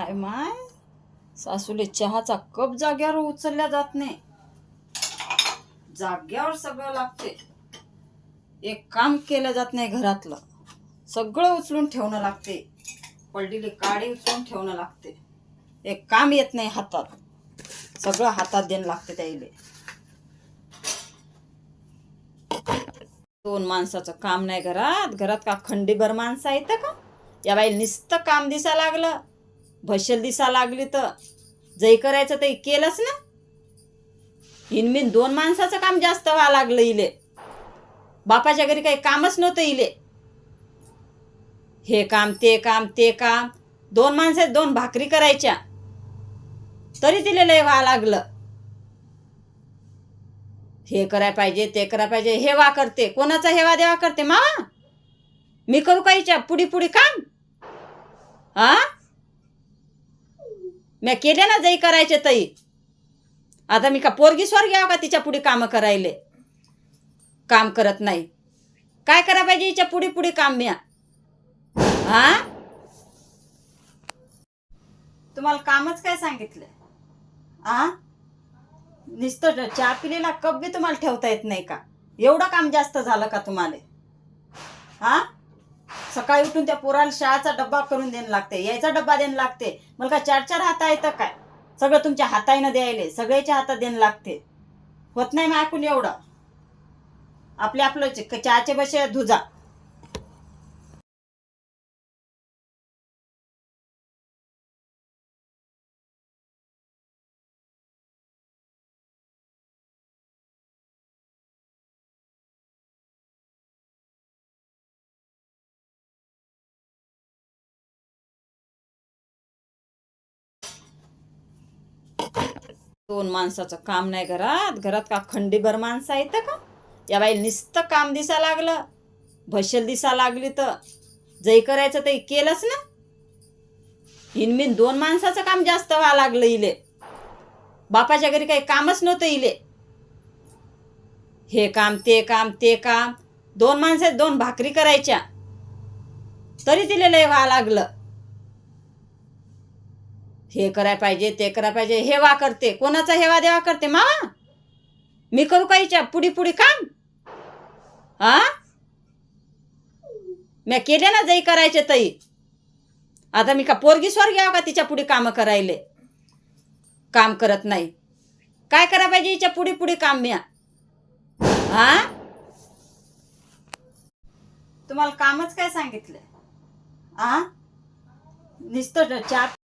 माय माय सासूले चहाचा कप जाग्यावर उचलल्या जात नाही. जाग्यावर सगळं लागते. एक काम केलं जात नाही. घरातलं सगळं उचलून ठेवणं लागते. पडलेली काडी उचलून ठेवणं लागते. एक काम येत नाही हातात. सगळं हातात देणं लागते त्याइले. दोन माणसाचं काम नाही घरात. घरात का खंडीभर माणसं आहेत का? या बाई नुसतं काम दिसा लागलं, भशेल दिसा लागली तर जै करायचं ते केलंच ना. इनमिन दोन माणसाचं काम जास्त व्हायला लागलं इले. बापाच्या घरी काही कामच नव्हतं इले. हे काम ते काम ते काम. दोन माणसं दोन भाकरी करायच्या तरी तिले लय व्हायला लागलं. हे करायला पाहिजे ते करायला पाहिजे. हेवा करते. कोणाचा हेवा देवा करते? मावा मी करू काहीच्या पुढी पुढी काम? हा मी केले ना जै करायचे तई. आता मी का पोरगी स्वर घ्यावं का तिच्या पुढे काम करायले? काम करत नाही. काय करा पाहिजे हिच्या पुढे पुढे काम म्या? हा तुम्हाला कामच काय सांगितलं? आ नुसतं चहा पिलेला कप बी तुम्हाला ठेवता येत नाही का? एवढं काम जास्त झालं का तुम्हाला? हा सकाळी उठून त्या पोराला शाळेचा डब्बा करून देणं लागते, यायचा डब्बा देणं लागते. मला का चार चार हाता येतं काय? सगळं तुमच्या हाताने द्यायले, सगळ्याच्या हातात देणं लागते. होत नाही मग ऐकून एवढं. आपलं चहाचे बसे धुजा. दोन माणसाचं काम नाही घरात. घरात का खंडीभर माणसं आहेत का? या बाई नुसतं काम दिसा लागलं, भशेल दिसा लागली तर जै करायचं ते केलंच ना. इनमिन दोन माणसाचं काम जास्त व्हायला लागलं इले. बापाच्या घरी काही कामच नव्हतं इले. हे काम ते काम ते काम. दोन माणसं दोन भाकरी करायच्या तरी तिले लय व्हायला लागलं. हे करायला पाहिजे ते करायला पाहिजे. हेवा करते. कोणाचा हेवा देवा करते? मावा मी करू काहीच्या पुढी पुढी काम? हा मी केले ना जै करायचे तई. आता मी का पोरगी स्वर घ्यावं का तिच्या पुढे काम करायले? काम करत नाही. काय करा पाहिजे हिच्या पुढे पुढे काम म्या? हा तुम्हाला कामच काय सांगितलं? आ नुसतं चहा